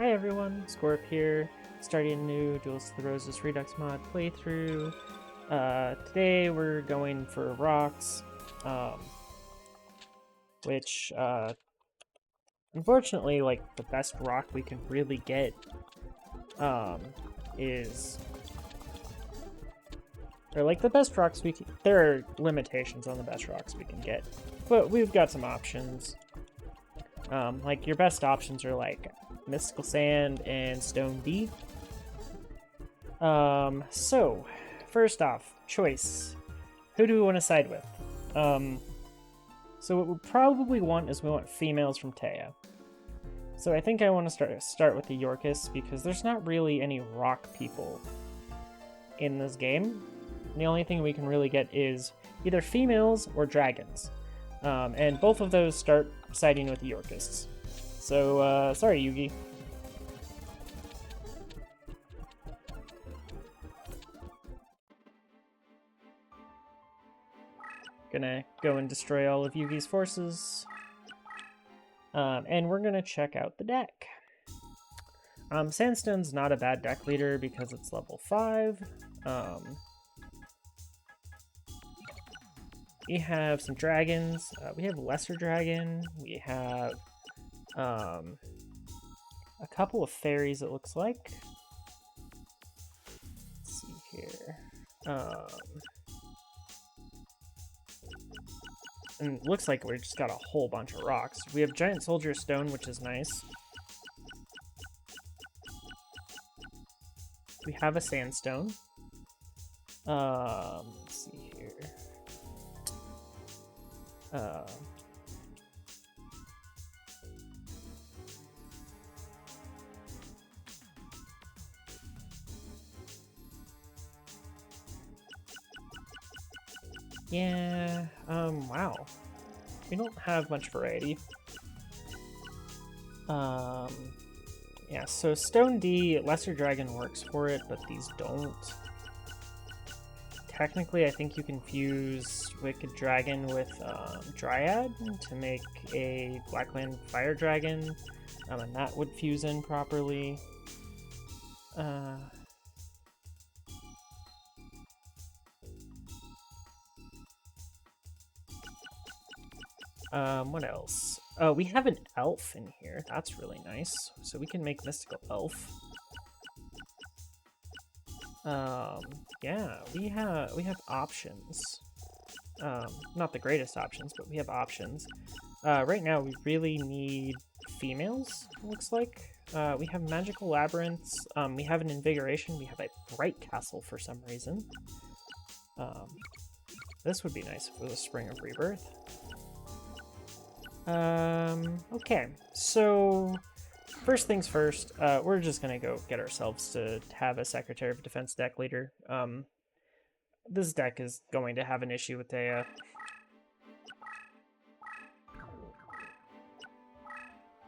Hi everyone, Scorp here, starting a new Duelist the Roses Redux mod playthrough. Today we're going for rocks, which, unfortunately, like, the best rock we can really get, the best rocks we can, there are limitations on the best rocks we can get, but we've got some options. Like, your best options are, like, Mystical Sand and Stone D. So, first off, choice. Who do we want to side with? So what we probably want is we want females from Taya. So I think I want to start with the Yorkists because there's not really any rock people in this game. The only thing we can really get is either females or dragons. And both of those start siding with the Yorkists. So, sorry, Yugi. Gonna go and destroy all of Yugi's forces. And we're gonna check out the deck. Sandstone's not a bad deck leader because it's level 5. We have some dragons. We have Lesser Dragon. We have a couple of fairies, it looks like. Let's see here. And it looks like we just got a whole bunch of rocks. We have Giant Soldier Stone, which is nice. We have a Sandstone. Let's see here. Yeah, wow. We don't have much variety. Yeah, so Stone D, Lesser Dragon works for it, but these don't. Technically, I think you can fuse Wicked Dragon with Dryad to make a Blackland Fire Dragon, and that would fuse in properly. What else? Oh, we have an elf in here. That's really nice. So we can make Mystical Elf. Yeah, we have options. Not the greatest options, but we have options. Right now, we really need females, it looks like. We have Magical Labyrinths. We have an Invigoration. We have a Bright Castle for some reason. This would be nice if it was a Spring of Rebirth. Okay, so first things first, we're just gonna go get ourselves to have a Secretary of Defense deck leader. This deck is going to have an issue with Taya.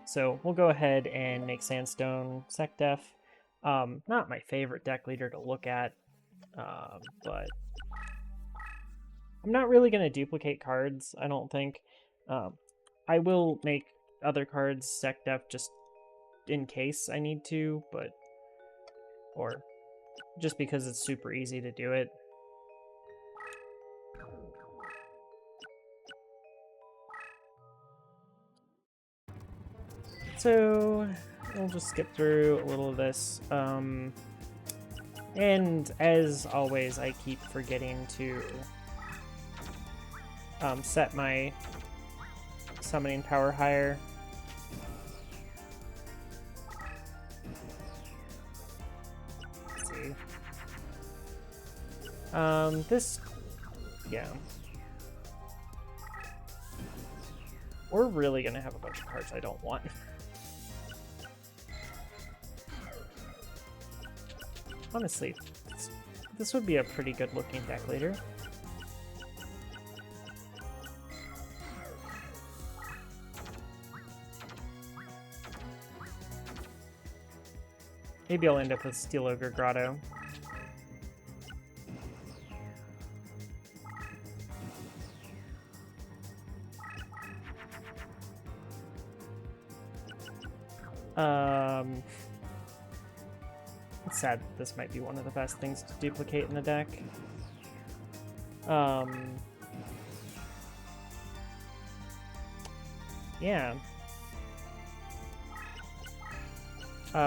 So we'll go ahead and make Sandstone Sec Def. Not my favorite deck leader to look at, but I'm not really gonna duplicate cards, I don't think. I will make other cards Sec Def just in case I need to, but... or just because it's super easy to do it. So, we'll just skip through a little of this. And as always, I keep forgetting to set my summoning power higher. Let's see. Yeah. We're really gonna have a bunch of cards I don't want. Honestly, this would be a pretty good looking deck leader. Maybe I'll end up with Steel Ogre Grotto. It's sad that this might be one of the best things to duplicate in the deck. Yeah.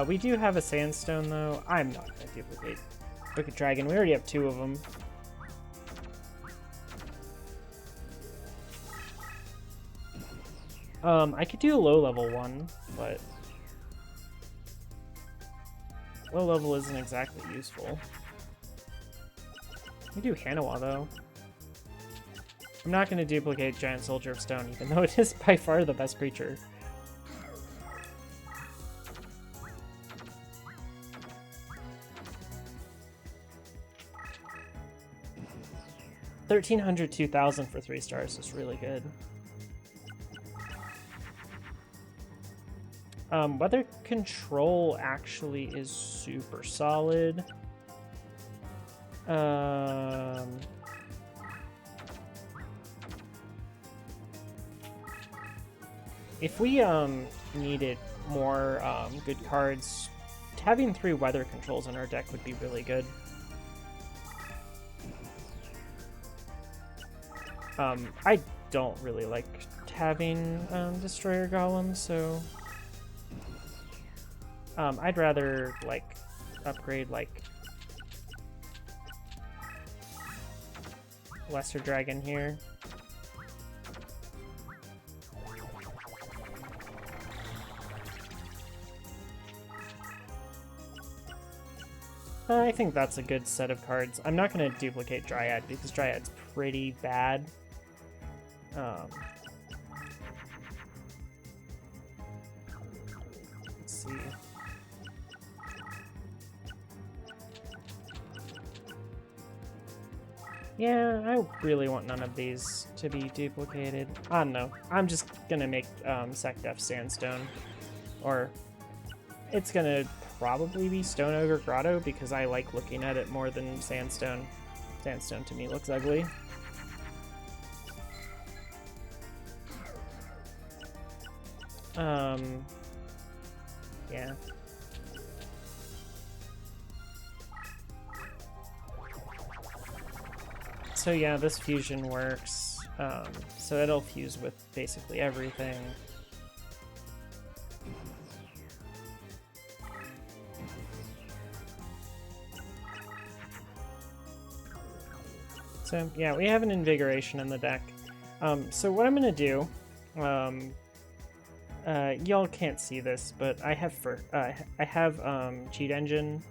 We do have a sandstone, though. I'm not going to duplicate Wicked Dragon. We already have 2 of them. I could do a low-level one, but low-level isn't exactly useful. We do Hanawa, though. I'm not going to duplicate Giant Soldier of Stone, even though it is by far the best creature. $1,300, 2,000 for 3 stars is really good. Weather control actually is super solid. If we needed more good cards, having 3 weather controls in our deck would be really good. I don't really like having Destroyer Golems, so I'd rather like upgrade like Lesser Dragon here. I think that's a good set of cards. I'm not going to duplicate Dryad because Dryad's pretty bad. Let's see. Yeah, I really want none of these to be duplicated. I don't know. I'm just gonna make Sekdef Sandstone. Or it's gonna probably be Stone Ogre Grotto because I like looking at it more than Sandstone. Sandstone to me looks ugly. Yeah. So yeah, this fusion works. So it'll fuse with basically everything. So yeah, we have an Invigoration in the deck. So what I'm gonna do, y'all can't see this, but I have Cheat Engine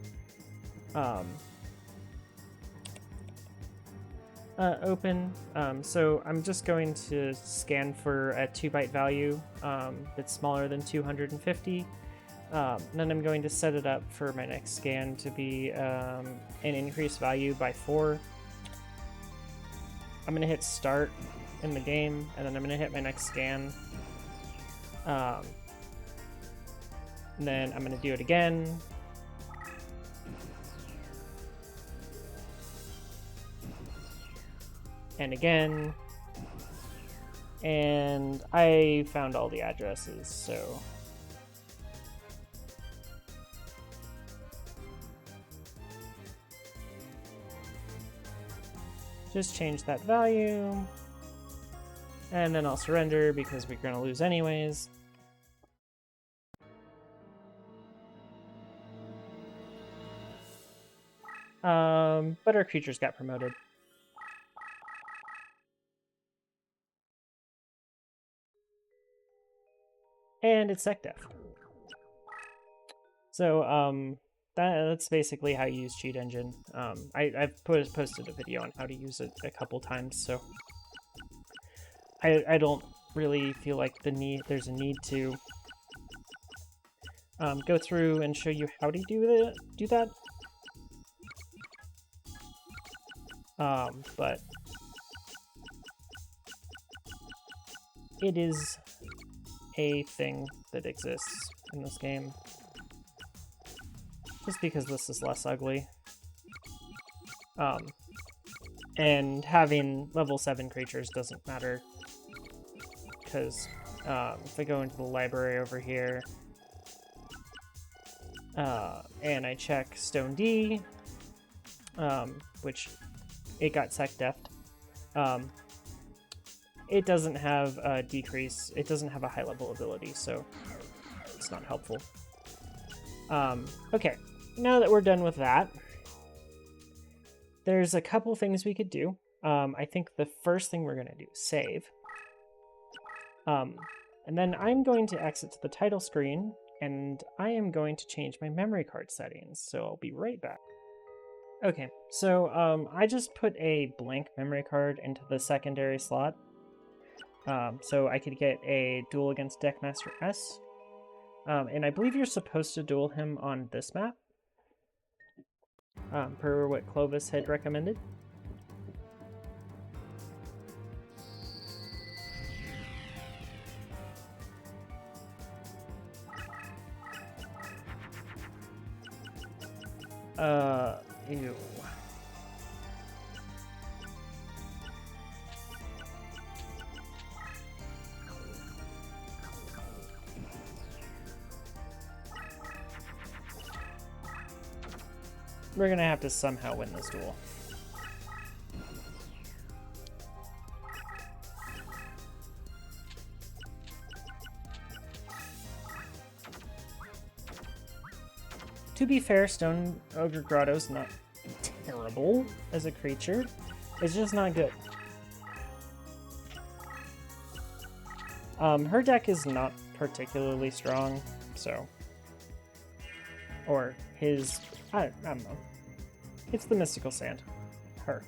open. So I'm just going to scan for a 2-byte value that's smaller than 250. Then I'm going to set it up for my next scan to be an increased value by 4. I'm going to hit start in the game, and then I'm going to hit my next scan. And then I'm going to do it again. And again. And I found all the addresses, so... just change that value. And then I'll surrender because we're going to lose anyways. But our creatures got promoted. And it's Sekdef. So, that's basically how you use Cheat Engine. I've posted a video on how to use it a couple times, so I don't really feel like there's a need to go through and show you how to do that. But it is a thing that exists in this game. Just because this is less ugly. And having level 7 creatures doesn't matter. Because if I go into the library over here, And I check Stone D, which it got sec deft. It doesn't have a decrease, it doesn't have a high level ability, so it's not helpful. Okay, now that we're done with that, there's a couple things we could do. I think the first thing we're going to do is save. And then I'm going to exit to the title screen, and I am going to change my memory card settings, so I'll be right back. Okay, so I just put a blank memory card into the secondary slot, so I could get a duel against Deckmaster S. And I believe you're supposed to duel him on this map, per what Clovis had recommended. Ew. We're gonna have to somehow win this duel. To be fair, Stone Ogre Grotto's not terrible as a creature. It's just not good. Her deck is not particularly strong, so... Or his... I don't know. It's the Mystical Sand. Her.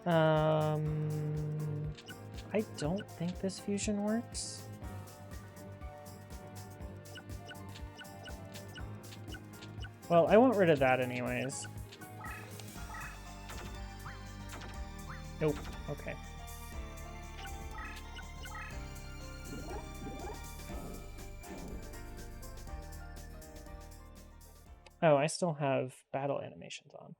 I don't think this fusion works. Well, I want rid of that anyways. Nope. Okay. Oh, I still have battle animations on.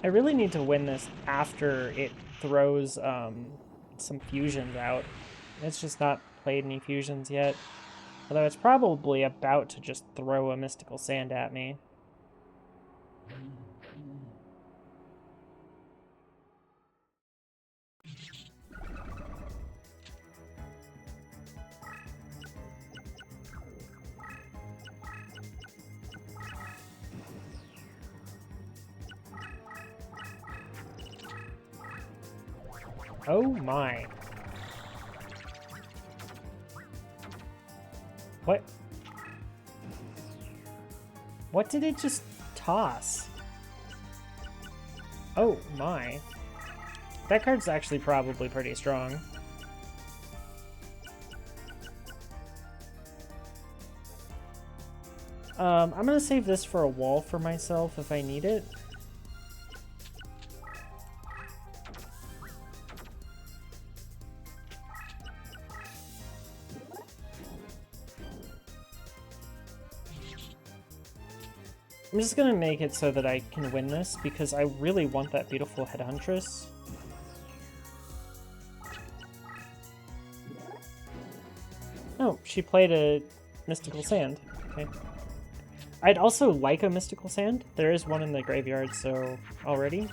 I really need to win this after it throws some fusions out. It's just not played any fusions yet. Although it's probably about to just throw a Mystical Sand at me. Oh my. What? What did it just toss? Oh my. That card's actually probably pretty strong. I'm gonna save this for a wall for myself if I need it. I'm just gonna make it so that I can win this because I really want that beautiful Head Huntress. Oh, she played a Mystical Sand. Okay. I'd also like a Mystical Sand. There is one in the graveyard, so already.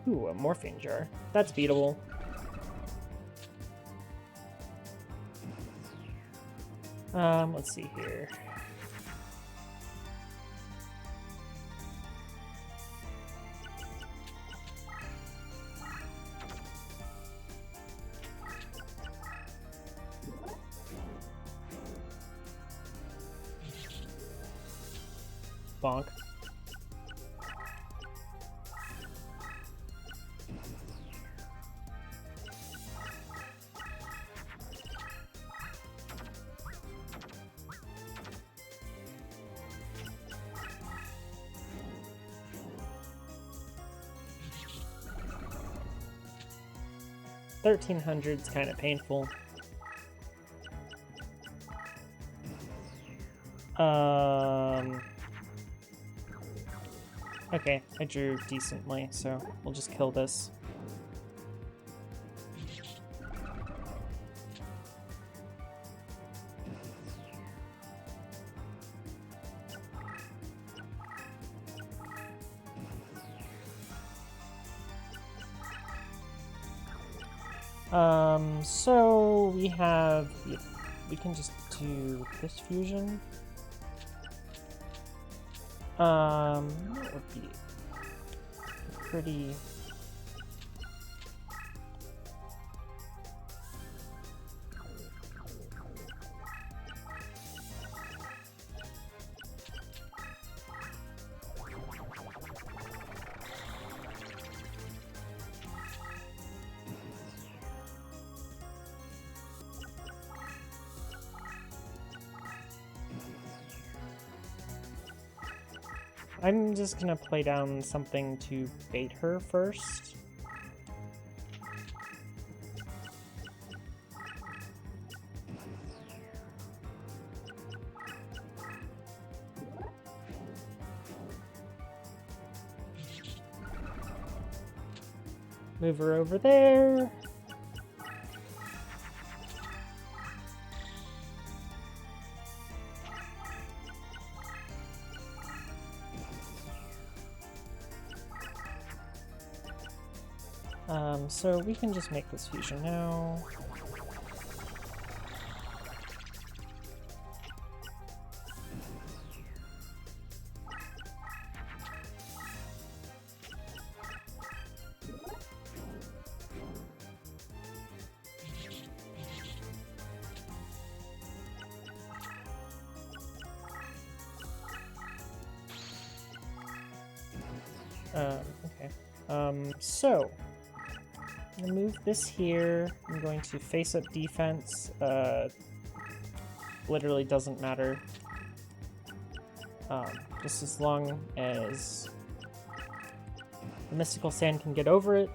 Ooh, a Morphine Jar. That's beatable. Let's see here. Bonk. $1,300's kind of painful. Okay, I drew decently, so we'll just kill this. So we have, we can just do this fusion. That would be pretty... I'm just gonna play down something to bait her first. Move her over there. So we can just make this fusion now. Okay. So I'm gonna move this here. I'm going to face up defense. Literally doesn't matter. Just as long as the mystical sand can get over it.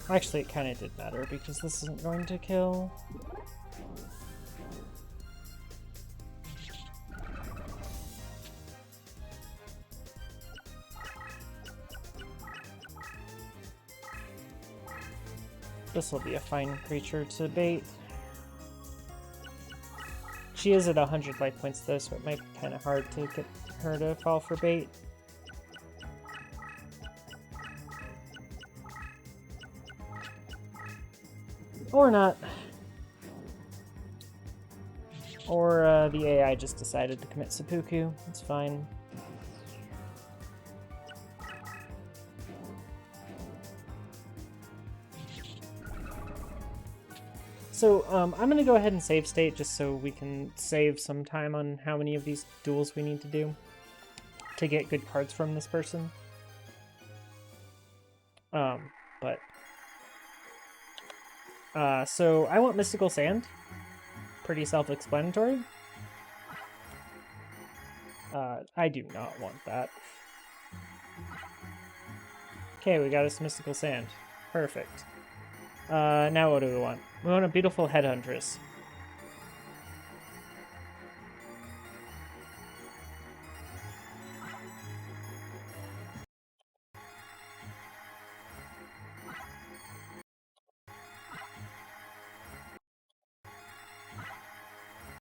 Actually, it kind of did matter because this isn't going to kill. This will be a fine creature to bait. She is at 100 life points though, so it might be kind of hard to get her to fall for bait. Or not. Or the AI just decided to commit seppuku. It's fine. So I'm going to go ahead and save state just so we can save some time on how many of these duels we need to do to get good cards from this person. So I want Mystical Sand. Pretty self-explanatory. I do not want that. Okay, we got us Mystical Sand. Perfect. Now what do we want? We want a beautiful Headhuntress.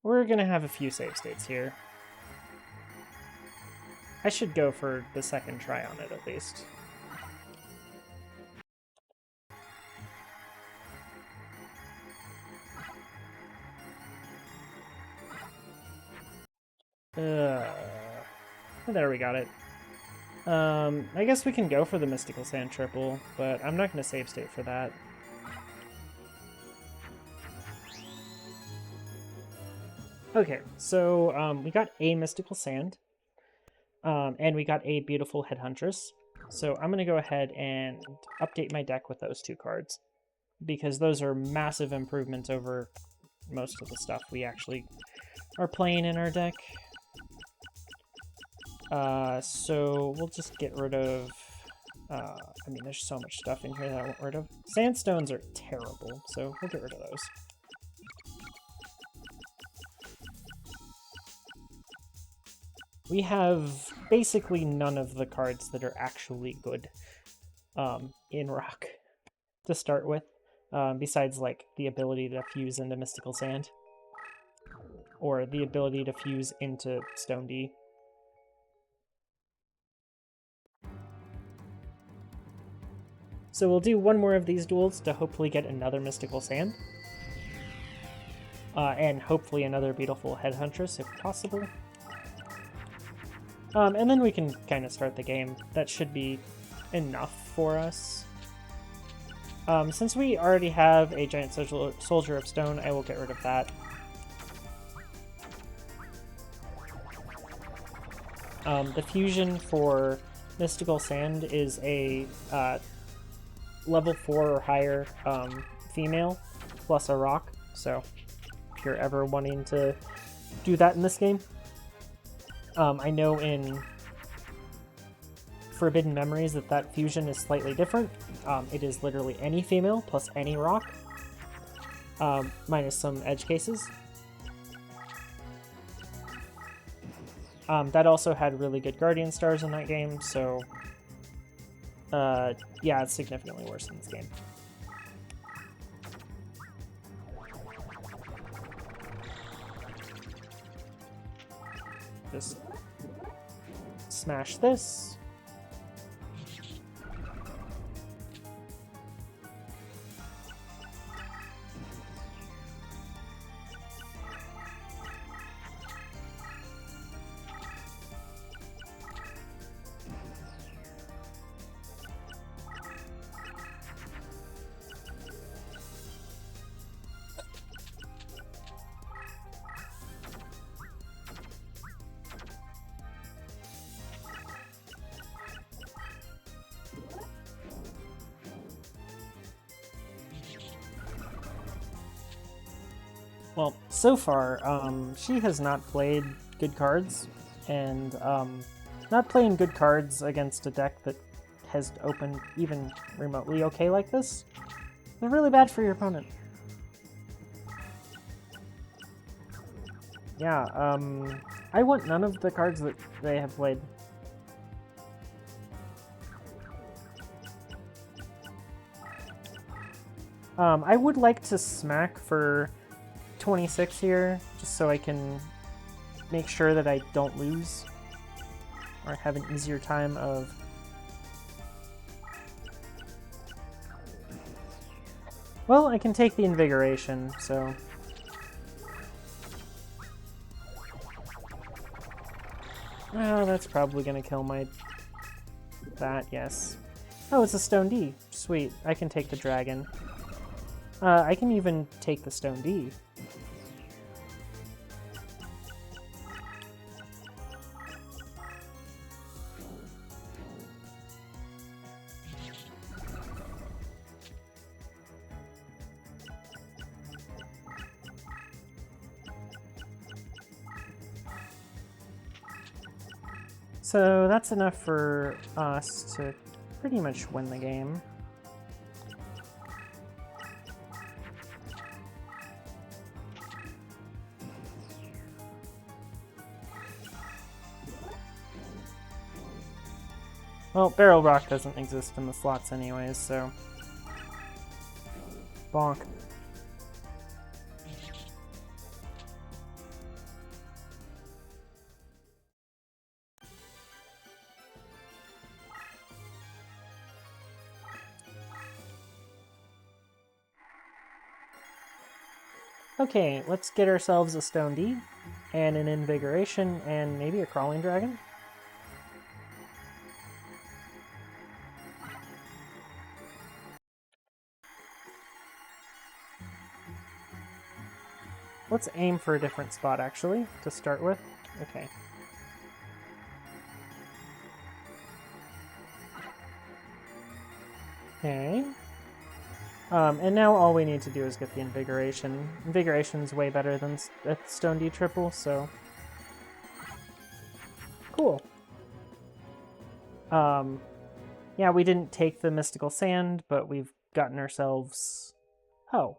We're gonna have a few save states here. I should go for the second try on it, at least. There we got it. I guess we can go for the Mystical Sand triple, but I'm not gonna save state for that. Okay, so we got a Mystical Sand, and we got a beautiful Headhuntress. So I'm going to go ahead and update my deck with those two cards. because those are massive improvements over most of the stuff we actually are playing in our deck. So we'll just get rid of... I mean, there's so much stuff in here that I want rid of. Sandstones are terrible, so we'll get rid of those. We have basically none of the cards that are actually good in Rock to start with, besides like the ability to fuse into Mystical Sand, or the ability to fuse into Stone D. So we'll do one more of these duels to hopefully get another Mystical Sand. And hopefully another beautiful Headhuntress if possible. And then we can kind of start the game. That should be enough for us. Since we already have a Giant Soldier of Stone, I will get rid of that. The fusion for Mystical Sand is a level 4 or higher female plus a rock, so if you're ever wanting to do that in this game. I know in Forbidden Memories that fusion is slightly different. It is literally any female plus any rock, minus some edge cases. That also had really good Guardian Stars in that game, so yeah, it's significantly worse in this game. Just smash this. Well, so far, she has not played good cards, and not playing good cards against a deck that has opened even remotely okay like this is really bad for your opponent. Yeah, I want none of the cards that they have played. I would like to smack for 26 here, just so I can make sure that I don't lose, or have an easier time of... Well, I can take the Invigoration, so... Oh, that's probably gonna kill my... that, yes. Oh, it's a Stone D. Sweet, I can take the Dragon. I can even take the Stone D. So that's enough for us to pretty much win the game. Well, Barrel Rock doesn't exist in the slots anyways, so... Bonk. Okay, let's get ourselves a Stone D, and an Invigoration, and maybe a Crawling Dragon. Let's aim for a different spot, actually, to start with. Okay. Okay. And now all we need to do is get the Invigoration. Invigoration's way better than Stone D triple, so... Cool. Yeah, we didn't take the Mystical Sand, but we've gotten ourselves... Oh.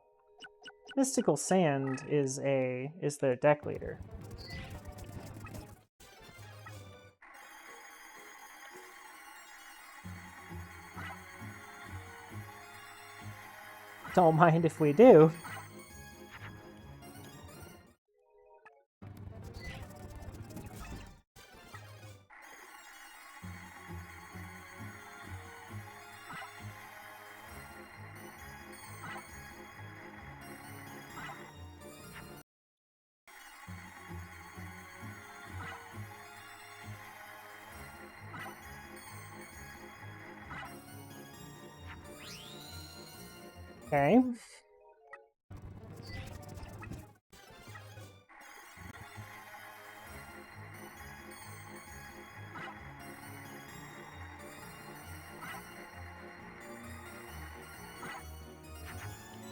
Mystical Sand is their deck leader. Don't mind if we do. Okay.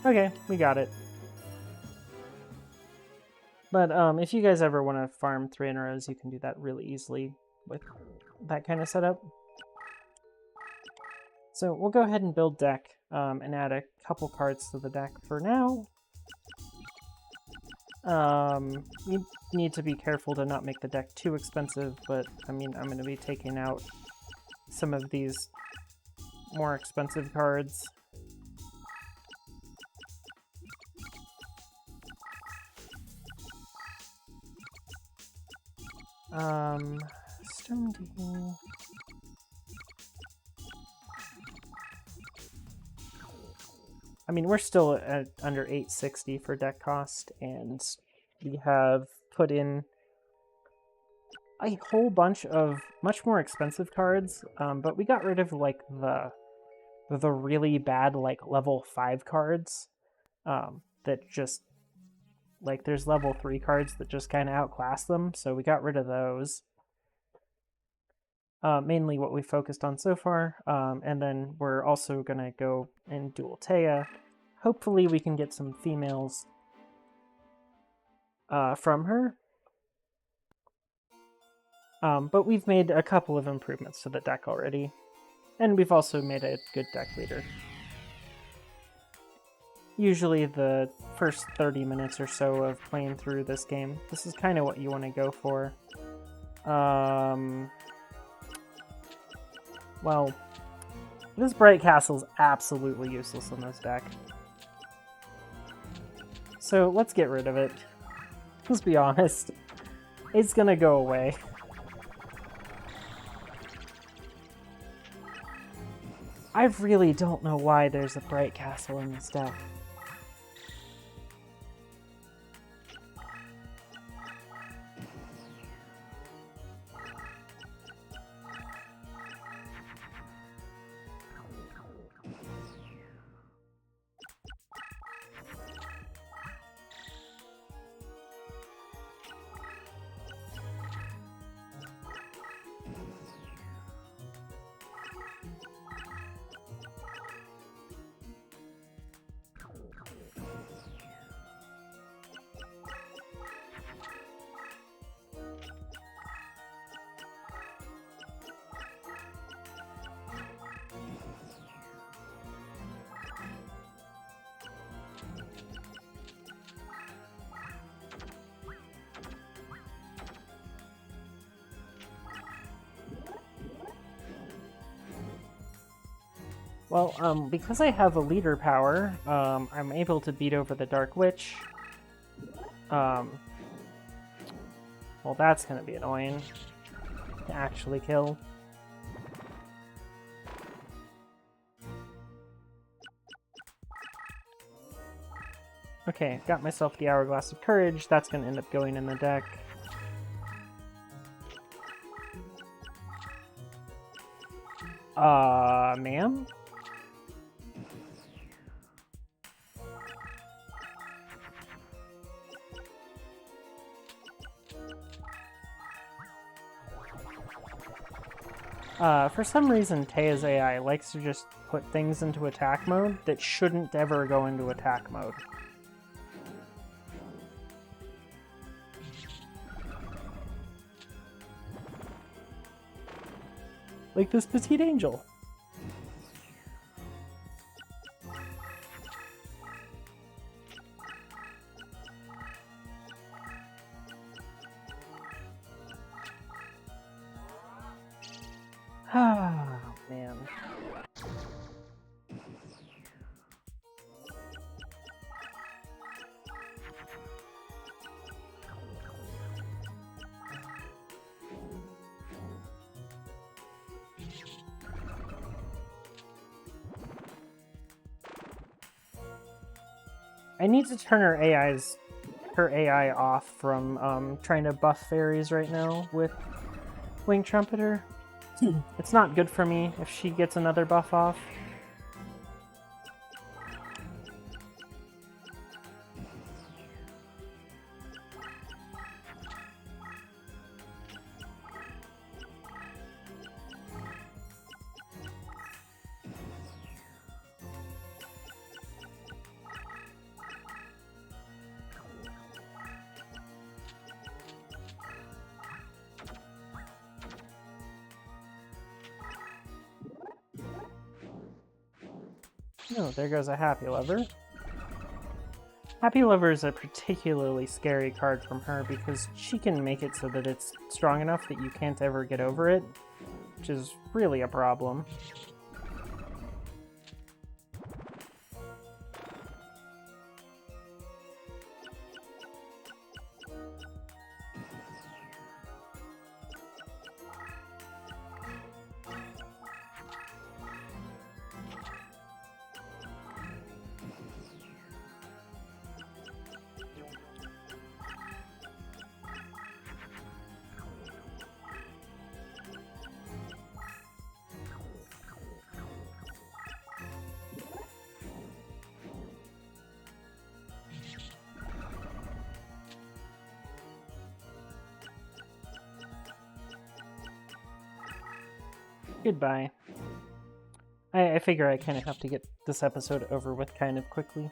Okay, we got it. But if you guys ever want to farm 3 in a rows, you can do that really easily with that kind of setup. So we'll go ahead and build deck and add a couple cards to the deck for now. You need to be careful to not make the deck too expensive, but I mean, I'm going to be taking out some of these more expensive cards. Stone D. I mean, we're still at under 860 for deck cost, and we have put in a whole bunch of much more expensive cards, but we got rid of, like, the really bad, like, level 5 cards that just, like, there's level 3 cards that just kind of outclass them, so we got rid of those. Mainly what we focused on so far, and then we're also going to go and duel Taya. Hopefully we can get some females from her. But we've made a couple of improvements to the deck already, and we've also made a good deck leader. Usually the first 30 minutes or so of playing through this game, this is kind of what you want to go for. Well, this Bright Castle is absolutely useless in this deck. So let's get rid of it. Let's be honest. It's gonna go away. I really don't know why there's a Bright Castle in this deck. Well, because I have a leader power, I'm able to beat over the Dark Witch. Well, that's gonna be annoying to actually kill. Okay, got myself the Hourglass of Courage. That's gonna end up going in the deck. Ma'am? For some reason, Taya's AI likes to just put things into attack mode that shouldn't ever go into attack mode. Like this petite angel. Ah, man. I need to turn her AI off from trying to buff fairies right now with Wing Trumpeter. It's not good for me if she gets another buff off. Oh, there goes a Happy Lover. Happy Lover is a particularly scary card from her because she can make it so that it's strong enough that you can't ever get over it, which is really a problem. Goodbye. I figure I kind of have to get this episode over with kind of quickly.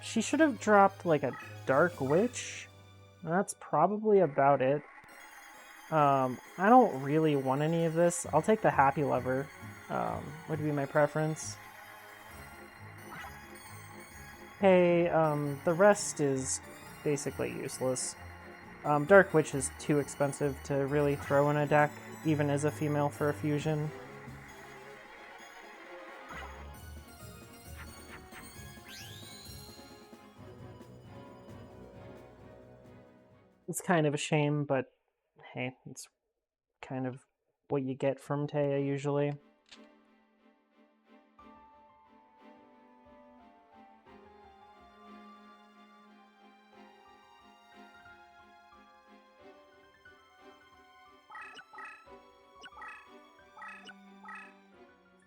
She should have dropped like a Dark Witch. That's probably about it. I don't really want any of this. I'll take the Happy Lover. Would be my preference. Hey, the rest is basically useless. Dark Witch is too expensive to really throw in a deck, even as a female for a fusion. It's kind of a shame, but hey, it's kind of what you get from Taya usually.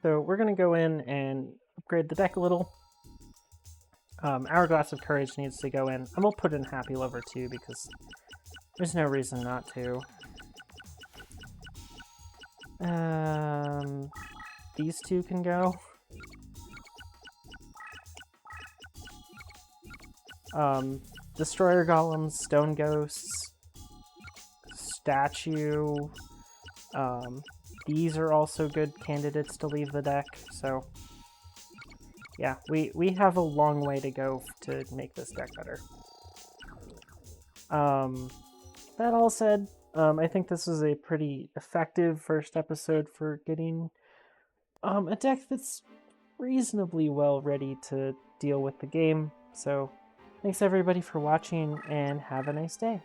So we're going to go in and upgrade the deck a little. Hourglass of Courage needs to go in. And we'll put in Happy Lover too, because there's no reason not to. These two can go. Destroyer Golems, Stone Ghosts, Statue. These are also good candidates to leave the deck, so yeah, we have a long way to go to make this deck better. That all said, I think this was a pretty effective first episode for getting a deck that's reasonably well ready to deal with the game. So thanks everybody for watching, and have a nice day.